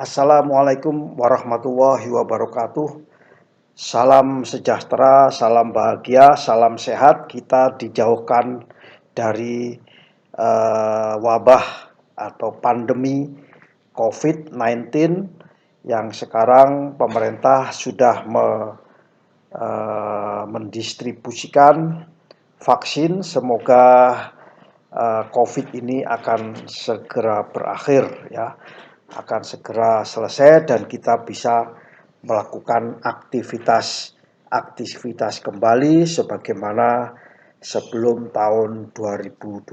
Assalamualaikum warahmatullahi wabarakatuh. Salam sejahtera, salam bahagia, salam sehat. Kita dijauhkan dari wabah atau pandemi COVID-19 yang sekarang pemerintah sudah mendistribusikan vaksin. Semoga COVID ini akan segera berakhir, ya, akan segera selesai dan kita bisa melakukan aktivitas kembali sebagaimana sebelum tahun 2020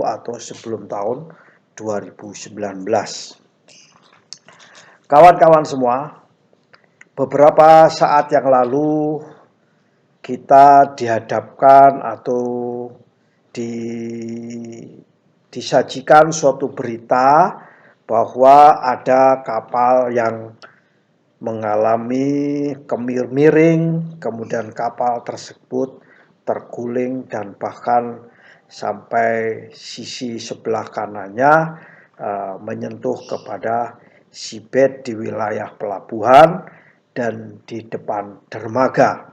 atau sebelum tahun 2019. Kawan-kawan semua, beberapa saat yang lalu kita dihadapkan atau disajikan suatu berita bahwa ada kapal yang mengalami miring, kemudian kapal tersebut terguling dan bahkan sampai sisi sebelah kanannya menyentuh kepada seabed di wilayah pelabuhan dan di depan dermaga.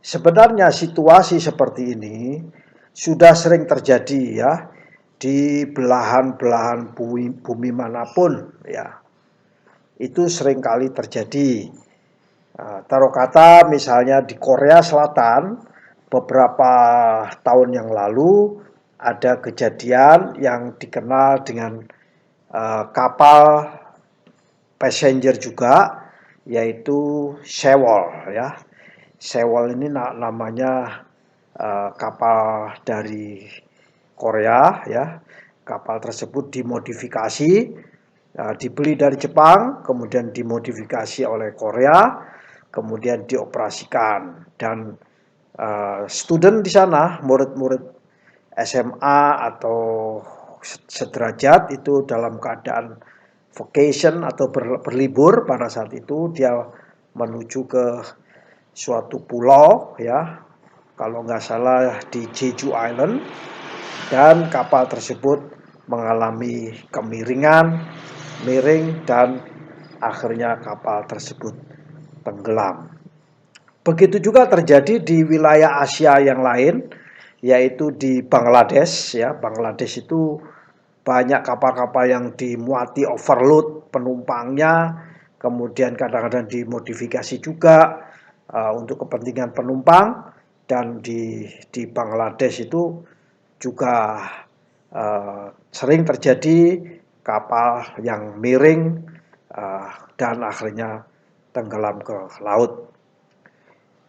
Sebenarnya situasi seperti ini sudah sering terjadi, ya, di belahan-belahan bumi manapun, ya. Itu sering kali terjadi. Taruh kata misalnya di Korea Selatan beberapa tahun yang lalu ada kejadian yang dikenal dengan kapal passenger juga, yaitu Sewol, ya. Sewol ini namanya kapal dari Korea, ya. Kapal tersebut dimodifikasi, dibeli dari Jepang, kemudian dimodifikasi oleh Korea, kemudian dioperasikan. Dan student di sana, murid-murid SMA atau sederajat itu dalam keadaan vacation atau berlibur pada saat itu, dia menuju ke suatu pulau, ya, kalau nggak salah di Jeju Island, dan kapal tersebut mengalami miring dan akhirnya kapal tersebut tenggelam. Begitu juga terjadi di wilayah Asia yang lain, yaitu di Bangladesh, ya. Bangladesh itu banyak kapal-kapal yang dimuati overload penumpangnya, kemudian kadang-kadang dimodifikasi juga untuk kepentingan penumpang. Dan di Bangladesh itu juga sering terjadi kapal yang miring dan akhirnya tenggelam ke laut.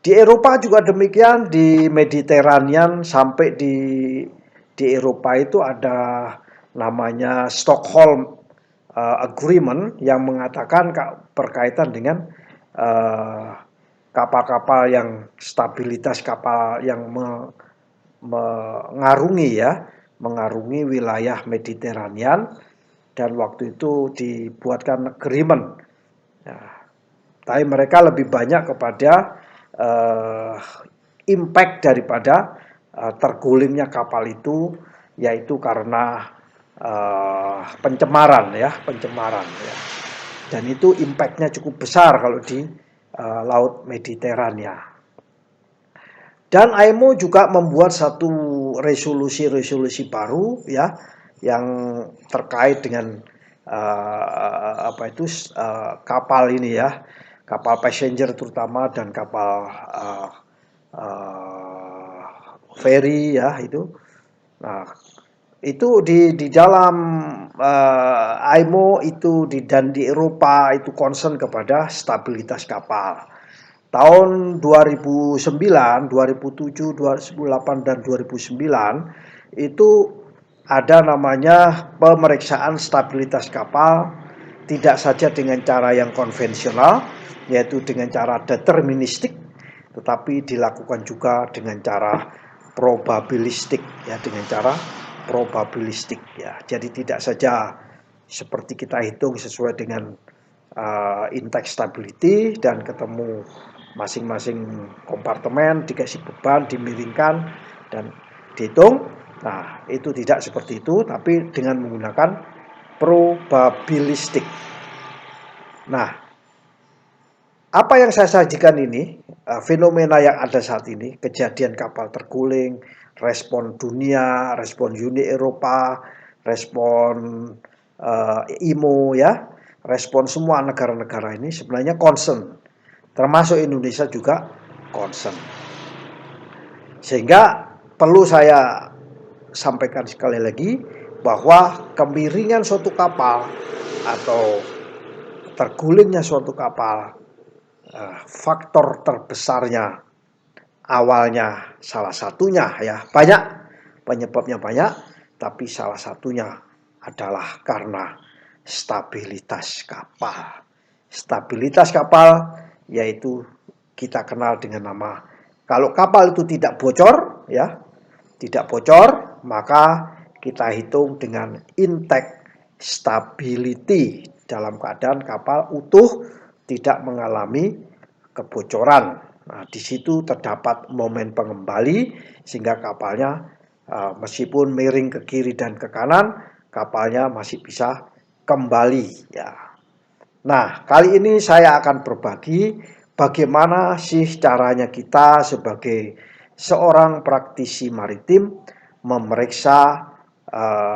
Di Eropa juga demikian, di Mediterranean sampai di Eropa itu ada namanya Stockholm Agreement yang mengatakan berkaitan dengan kapal-kapal yang stabilitas kapal yang mengarungi wilayah Mediterranean, dan waktu itu dibuatkan agreement. Nah, tapi mereka lebih banyak kepada impact daripada tergulingnya kapal itu, yaitu karena pencemaran, ya. Dan itu impactnya cukup besar kalau di Laut Mediterania. Dan IMO juga membuat satu resolusi baru, ya, yang terkait dengan kapal ini, ya, kapal passenger terutama dan kapal ferry, ya, itu. Nah, itu di dalam IMO itu dan di Eropa itu concern kepada stabilitas kapal. Tahun 2009, 2007, 2008 dan 2009 itu ada namanya pemeriksaan stabilitas kapal, tidak saja dengan cara yang konvensional, yaitu dengan cara deterministik, tetapi dilakukan juga dengan cara probabilistik, ya, Jadi tidak saja seperti kita hitung sesuai dengan index stability dan ketemu masing-masing kompartemen, dikasih beban, dimiringkan dan dihitung. Nah, itu tidak seperti itu, tapi dengan menggunakan probabilistik. Nah, apa yang saya sajikan ini, fenomena yang ada saat ini, kejadian kapal terguling, respon dunia, respon Uni Eropa, respon IMO ya, respon semua negara-negara ini sebenarnya concern, termasuk Indonesia juga concern. Sehingga perlu saya sampaikan sekali lagi bahwa kemiringan suatu kapal atau tergulingnya suatu kapal, faktor terbesarnya awalnya salah satunya ya banyak, penyebabnya banyak, tapi salah satunya adalah karena stabilitas kapal. Stabilitas kapal yaitu kita kenal dengan nama, kalau kapal itu tidak bocor ya, tidak bocor, maka kita hitung dengan intact stability, dalam keadaan kapal utuh, tidak mengalami kebocoran. Nah, di situ terdapat momen pengembali sehingga kapalnya meskipun miring ke kiri dan ke kanan, kapalnya masih bisa kembali ya. Nah, kali ini saya akan berbagi bagaimana sih caranya kita sebagai seorang praktisi maritim memeriksa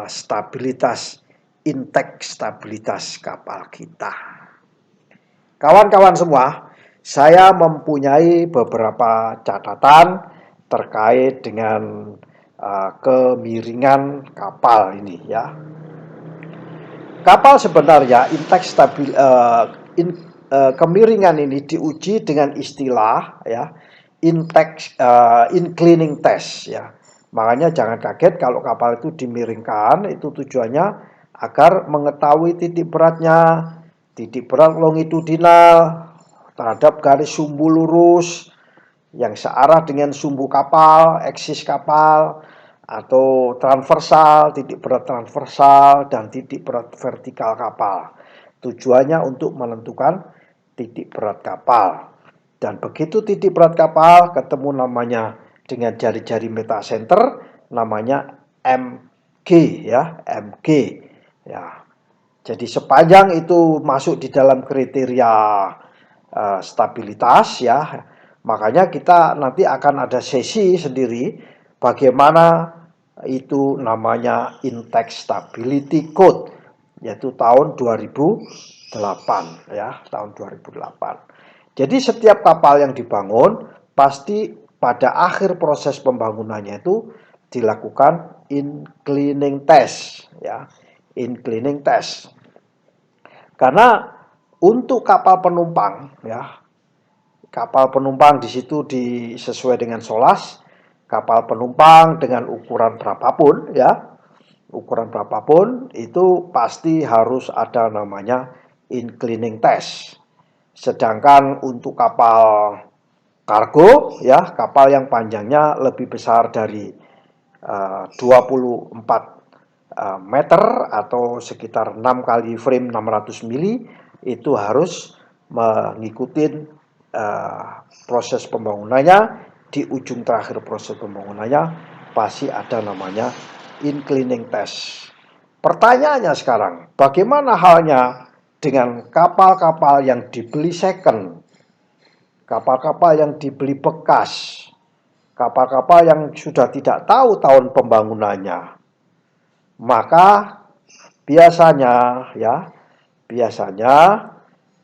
stabilitas, intact stabilitas kapal kita. Kawan-kawan semua, saya mempunyai beberapa catatan terkait dengan kemiringan kapal ini ya. Kapal sebenarnya kemiringan ini diuji dengan istilah ya inclining test ya. Makanya jangan kaget kalau kapal itu dimiringkan, itu tujuannya agar mengetahui titik berat longitudinal terhadap garis sumbu lurus yang searah dengan sumbu kapal, eksis kapal, atau transversal, titik berat transversal, dan titik berat vertikal kapal. Tujuannya untuk menentukan titik berat kapal. Dan begitu titik berat kapal ketemu namanya dengan jari-jari metasenter, namanya MG ya, MG ya. Jadi sepanjang itu masuk di dalam kriteria stabilitas ya, makanya kita nanti akan ada sesi sendiri bagaimana itu namanya Intact Stability Code, yaitu tahun 2008 ya, tahun 2008. Jadi setiap kapal yang dibangun pasti pada akhir proses pembangunannya itu dilakukan inclining test ya, inclining test. Karena untuk kapal penumpang ya, kapal penumpang di situ sesuai dengan SOLAS, kapal penumpang dengan ukuran berapapun ya, ukuran berapapun itu pasti harus ada namanya inclining test. Sedangkan untuk kapal kargo ya, kapal yang panjangnya lebih besar dari 24 meter atau sekitar 6 kali frame 600 mili, itu harus mengikuti proses pembangunannya. Di ujung terakhir proses pembangunannya pasti ada namanya inclining test. Pertanyaannya sekarang, bagaimana halnya dengan kapal-kapal yang dibeli second, kapal-kapal yang dibeli bekas, kapal-kapal yang sudah tidak tahu tahun pembangunannya? Maka biasanya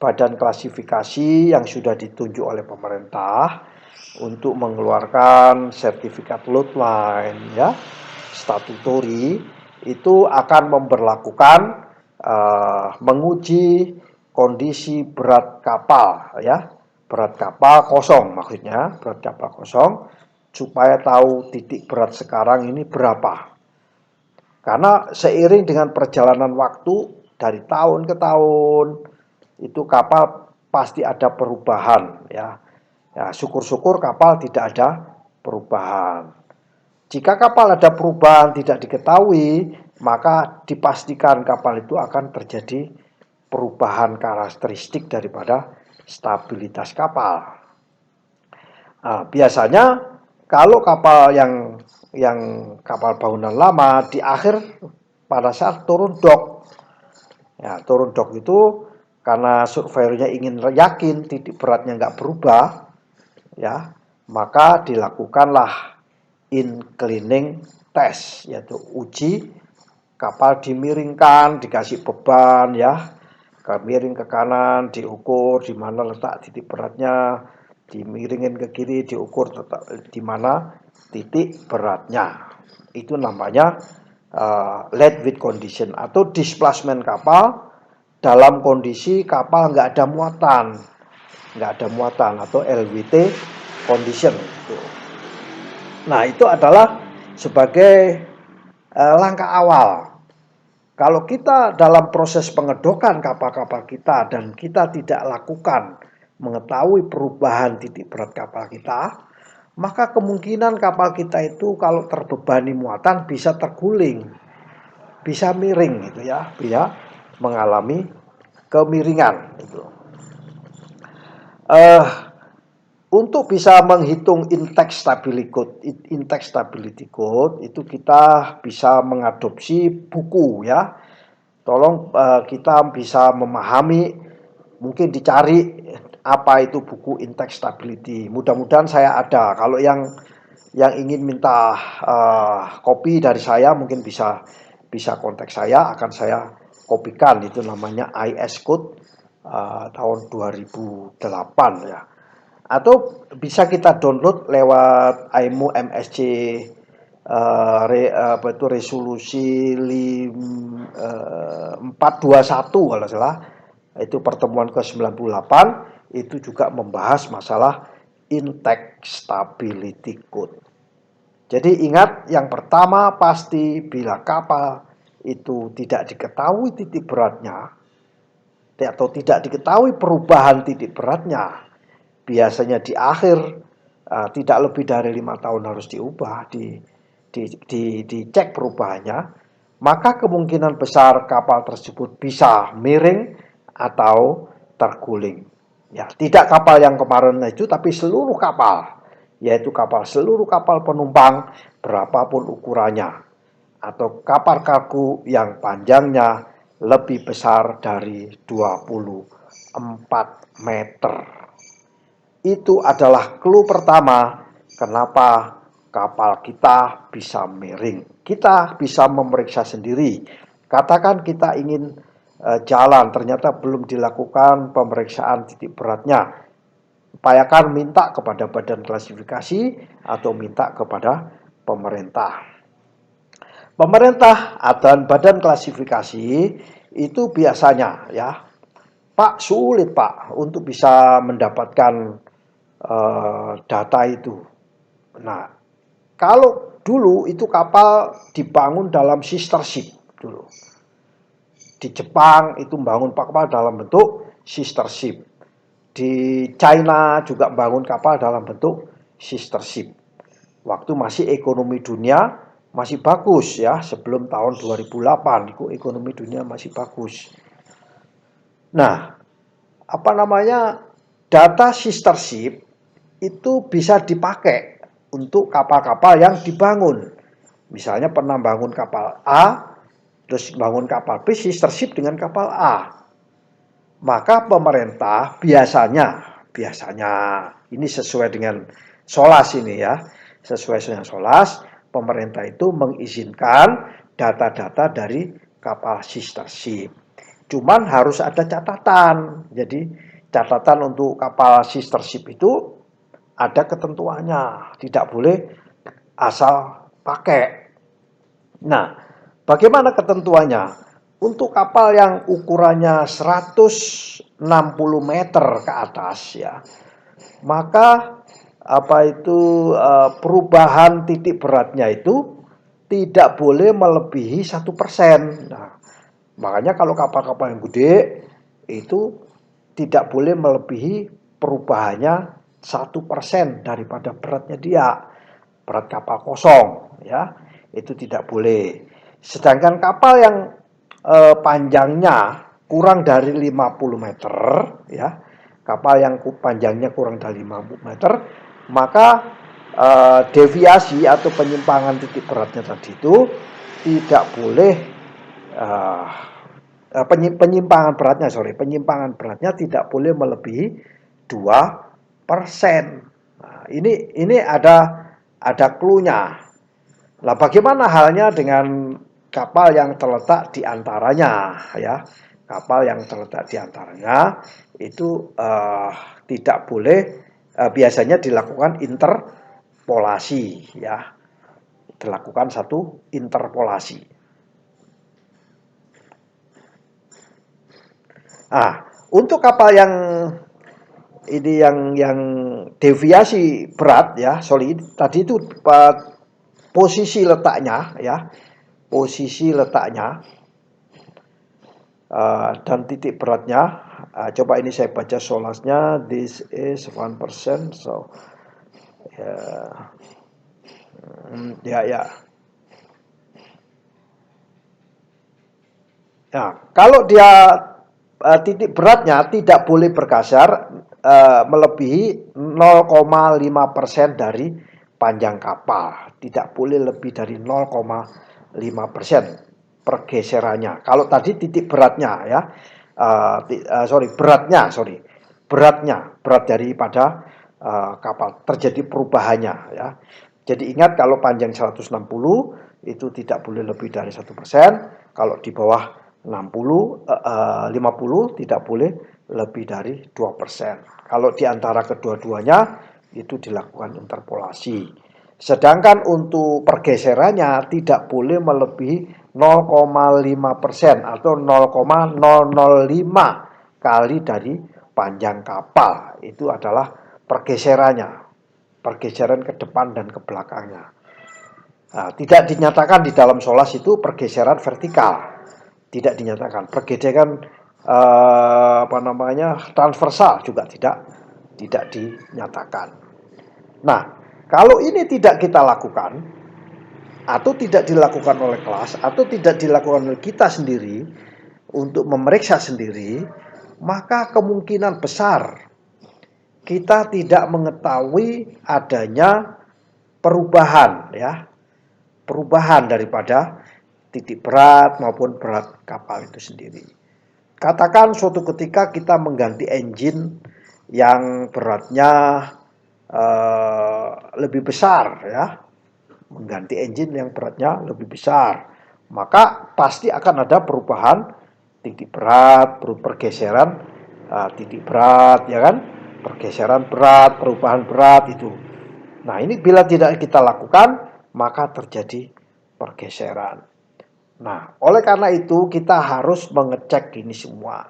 badan klasifikasi yang sudah ditunjuk oleh pemerintah untuk mengeluarkan sertifikat load line ya, statutory, itu akan memberlakukan menguji kondisi berat kapal ya, berat kapal kosong maksudnya, berat kapal kosong, supaya tahu titik berat sekarang ini berapa. Karena seiring dengan perjalanan waktu dari tahun ke tahun, itu kapal pasti ada perubahan ya. Ya, syukur-syukur kapal tidak ada perubahan. Jika kapal ada perubahan tidak diketahui, maka dipastikan kapal itu akan terjadi perubahan karakteristik daripada stabilitas kapal. Nah, biasanya kalau kapal yang kapal bangunan lama di akhir pada saat turun dok, Ya, turun dock itu karena surveyornya ingin yakin titik beratnya nggak berubah, ya, maka dilakukanlah inclining test, yaitu uji kapal dimiringkan, dikasih beban, ya, miring ke kanan, diukur di mana letak titik beratnya, dimiringin ke kiri, diukur di mana titik beratnya. Itu namanya lead weight condition atau displacement kapal dalam kondisi kapal nggak ada muatan atau LWT condition. Nah, itu adalah sebagai langkah awal. Kalau kita dalam proses pengedokan kapal-kapal kita dan kita tidak lakukan mengetahui perubahan titik berat kapal kita, maka kemungkinan kapal kita itu kalau terbebani muatan bisa terguling, bisa miring gitu ya, bisa mengalami kemiringan gitu. Untuk bisa menghitung intake stability code itu kita bisa mengadopsi buku, ya. Tolong kita bisa memahami, mungkin dicari apa itu buku intake stability. Mudah-mudahan saya ada. Kalau yang ingin minta kopi dari saya mungkin bisa kontak saya, akan saya kopikan. Itu namanya IS code tahun 2008, ya. Atau bisa kita download lewat IMO MSC resolusi 421 kalau salah. Itu pertemuan ke-98, itu juga membahas masalah intake stability code. Jadi ingat, yang pertama pasti bila kapal itu tidak diketahui titik beratnya atau tidak diketahui perubahan titik beratnya, biasanya di akhir tidak lebih dari 5 tahun harus diubah, dicek perubahannya, maka kemungkinan besar kapal tersebut bisa miring atau terguling. Ya, tidak kapal yang kemarin itu, tapi seluruh kapal, yaitu seluruh kapal penumpang berapapun ukurannya, atau kapal kargo yang panjangnya lebih besar dari 24 meter. Itu adalah clue pertama kenapa kapal kita bisa miring. Kita bisa memeriksa sendiri. Katakan kita ingin jalan, ternyata belum dilakukan pemeriksaan titik beratnya. Upayakan minta kepada badan klasifikasi atau minta kepada pemerintah. Pemerintah dan badan klasifikasi itu biasanya, ya, Pak, sulit Pak untuk bisa mendapatkan data itu. Nah, kalau dulu itu kapal dibangun dalam sister ship dulu. Di Jepang itu bangun kapal dalam bentuk sister ship. Di China juga bangun kapal dalam bentuk sister ship. Waktu masih ekonomi dunia masih bagus, ya, sebelum tahun 2008 itu ekonomi dunia masih bagus. Nah, apa namanya, data sister ship itu bisa dipakai untuk kapal-kapal yang dibangun. Misalnya pernah bangun kapal A, terus bangun kapal B sister ship dengan kapal A. Maka pemerintah biasanya ini sesuai dengan SOLAS ini, ya. Sesuai dengan SOLAS, pemerintah itu mengizinkan data-data dari kapal sister ship. Cuman harus ada catatan. Jadi catatan untuk kapal sister ship itu ada ketentuannya, tidak boleh asal pakai. Nah, bagaimana ketentuannya? Untuk kapal yang ukurannya 160 meter ke atas, ya, maka perubahan titik beratnya itu tidak boleh melebihi 1%. Nah, makanya kalau kapal-kapal yang gede itu tidak boleh melebihi perubahannya 1% daripada beratnya dia. Berat kapal kosong, ya, itu tidak boleh. Sedangkan kapal yang panjangnya kurang dari 50 meter, ya, kapal yang panjangnya kurang dari 50 meter, maka deviasi atau penyimpangan titik beratnya tadi itu tidak boleh penyimpangan beratnya, penyimpangan beratnya tidak boleh melebihi 2%. Nah, ini ada clue-nya. Lah bagaimana halnya dengan kapal yang terletak di antaranya, ya? Kapal yang terletak di antaranya itu tidak boleh, biasanya dilakukan interpolasi, ya. Dilakukan satu interpolasi. Untuk kapal yang ini yang deviasi berat, ya, sorry, tadi itu posisi letaknya, ya, posisi letaknya dan titik beratnya. Coba ini saya baca solasnya. This is 1%, so ya. Nah, kalau dia titik beratnya tidak boleh berkasar melebihi 0,5% dari panjang kapal. Tidak boleh lebih dari 0,5% pergeserannya. Kalau tadi titik beratnya, ya, berat daripada kapal terjadi perubahannya, ya. Jadi ingat, kalau panjang 160 itu tidak boleh lebih dari 1%. Kalau di bawah 50 tidak boleh lebih dari 2%. Kalau di antara kedua-duanya itu dilakukan interpolasi. Sedangkan untuk pergeserannya tidak boleh melebihi 0,5% atau 0,005 kali dari panjang kapal. Itu adalah pergeserannya, pergeseran ke depan dan ke belakangnya. Nah, tidak dinyatakan di dalam solas itu pergeseran vertikal, tidak dinyatakan. Pergeseran transversal juga tidak dinyatakan. Nah, kalau ini tidak kita lakukan atau tidak dilakukan oleh kelas atau tidak dilakukan oleh kita sendiri untuk memeriksa sendiri, maka kemungkinan besar kita tidak mengetahui adanya perubahan, ya, perubahan daripada titik berat maupun berat kapal itu sendiri. Katakan suatu ketika kita mengganti engine yang beratnya lebih besar, ya, mengganti engine yang beratnya lebih besar, maka pasti akan ada perubahan titik berat, pergeseran titik berat, ya kan, pergeseran berat, perubahan berat itu. Nah, ini bila tidak kita lakukan, maka terjadi pergeseran. Nah, oleh karena itu kita harus mengecek ini semua.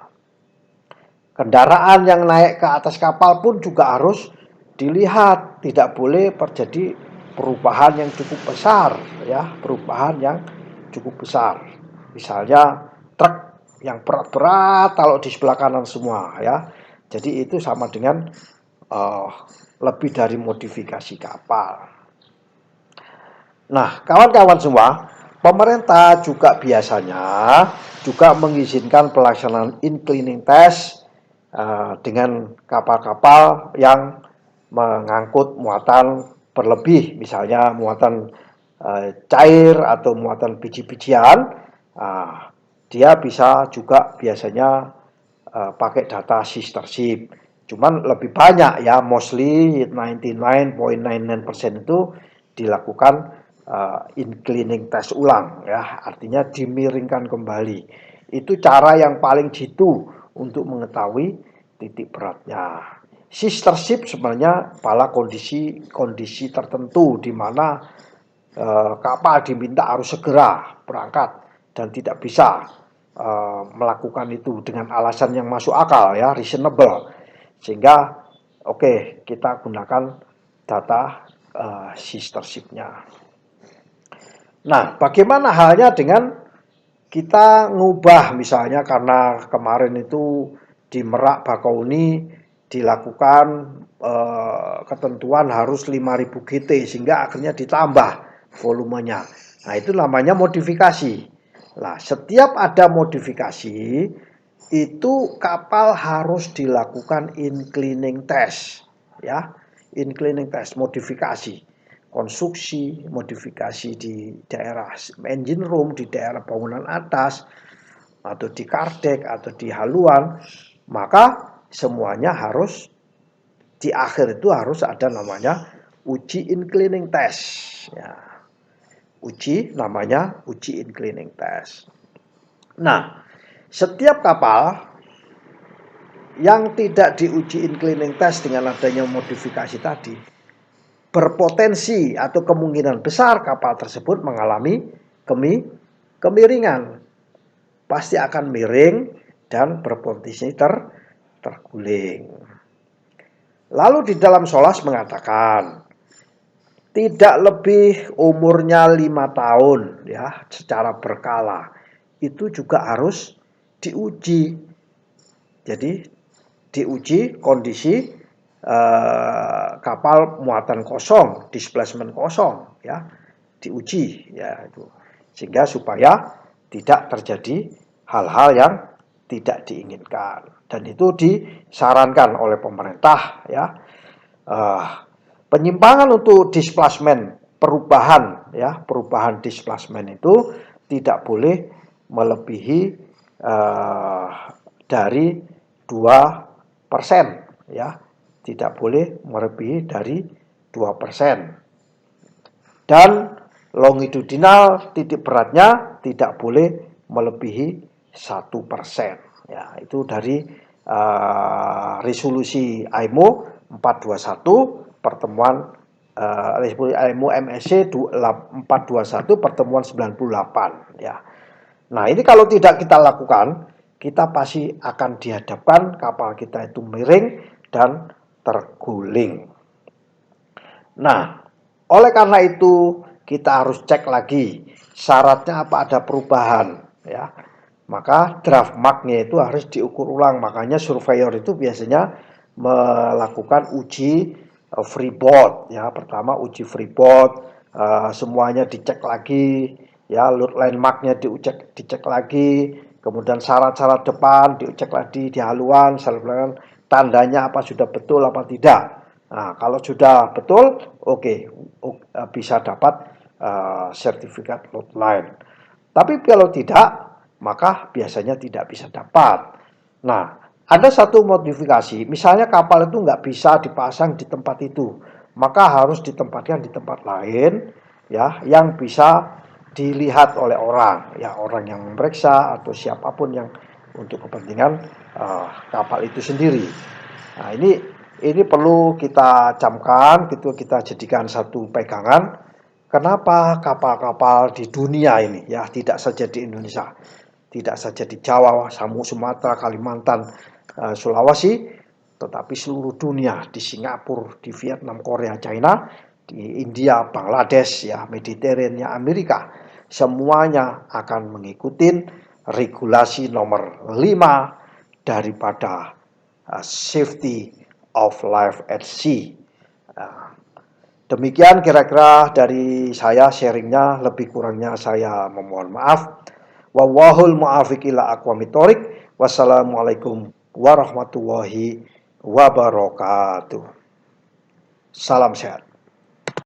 Kendaraan yang naik ke atas kapal pun juga harus dilihat, tidak boleh terjadi perubahan yang cukup besar, ya, perubahan yang cukup besar. Misalnya truk yang berat-berat taruh di sebelah kanan semua, ya. Jadi itu sama dengan lebih dari modifikasi kapal. Nah, kawan-kawan semua, pemerintah juga biasanya juga mengizinkan pelaksanaan in-cleaning test dengan kapal-kapal yang mengangkut muatan berlebih, misalnya muatan cair atau muatan biji-bijian. Dia bisa juga biasanya pakai data sister ship. Cuman lebih banyak, ya, mostly 99.99% itu dilakukan in cleaning test ulang, ya, artinya dimiringkan kembali. Itu cara yang paling jitu untuk mengetahui titik beratnya. Sister ship sebenarnya pada kondisi tertentu di mana kapal diminta harus segera berangkat dan tidak bisa melakukan itu dengan alasan yang masuk akal, ya, reasonable, sehingga kita gunakan data sister ship-nya. Nah, bagaimana halnya dengan kita ngubah, misalnya karena kemarin itu di Merak Bakauheni dilakukan ketentuan harus 5.000 GT sehingga akhirnya ditambah volumenya. Nah, itu namanya modifikasi. Nah, setiap ada modifikasi itu kapal harus dilakukan in cleaning test, ya. In cleaning test, modifikasi, konstruksi, modifikasi di daerah engine room, di daerah bangunan atas, atau di Kardec atau di haluan, maka semuanya harus di akhir itu harus ada namanya uji inclining test. Ya, namanya uji inclining test. Nah, setiap kapal yang tidak diuji inclining test dengan adanya modifikasi tadi, berpotensi atau kemungkinan besar kapal tersebut mengalami kemiringan. Pasti akan miring dan berpotensi terguling. Lalu di dalam Solas mengatakan, tidak lebih umurnya 5 tahun ya, secara berkala. Itu juga harus diuji. Jadi diuji kondisi kapal muatan kosong, displacement kosong ya, diuji ya itu. Sehingga supaya tidak terjadi hal-hal yang tidak diinginkan, dan itu disarankan oleh pemerintah ya. Penyimpangan untuk displacement, perubahan displacement itu tidak boleh melebihi dari 2% ya, tidak boleh melebihi dari 2%. Dan longitudinal titik beratnya tidak boleh melebihi 1%. Ya, itu dari resolusi IMO 421 pertemuan IMO MSC 421 pertemuan 98 ya. Nah, ini kalau tidak kita lakukan, kita pasti akan dihadapkan kapal kita itu miring dan terguling. Nah, oleh karena itu kita harus cek lagi syaratnya apa, ada perubahan ya. Maka draft marknya itu harus diukur ulang. Makanya surveyor itu biasanya melakukan uji freeboard ya. Pertama uji freeboard, semuanya dicek lagi ya, load line marknya dicek lagi, kemudian syarat-syarat depan dicek lagi di haluan, tandanya apa sudah betul apa tidak. Nah, kalau sudah betul, oke, bisa dapat sertifikat load line. Tapi kalau tidak, maka biasanya tidak bisa dapat. Nah, ada satu modifikasi, misalnya kapal itu nggak bisa dipasang di tempat itu, maka harus ditempatkan di tempat lain, ya, yang bisa dilihat oleh orang, ya, orang yang memeriksa atau siapapun yang untuk kepentingan kapal itu sendiri. Nah, ini perlu kita camkan, gitu, kita jadikan satu pegangan. Kenapa kapal-kapal di dunia ini, ya, tidak saja di Indonesia, tidak saja di Jawa, Sumatera, Kalimantan, Sulawesi, tetapi seluruh dunia, di Singapura, di Vietnam, Korea, China, di India, Bangladesh, ya, Mediterania, Amerika, semuanya akan mengikuti regulasi nomor 5 daripada safety of life at sea. Demikian kira-kira dari saya sharingnya, lebih kurangnya saya memohon maaf. Wallahul muwaffiq ila aqwamit thoriq. Wassalamualaikum warahmatullahi wabarakatuh. Salam sehat.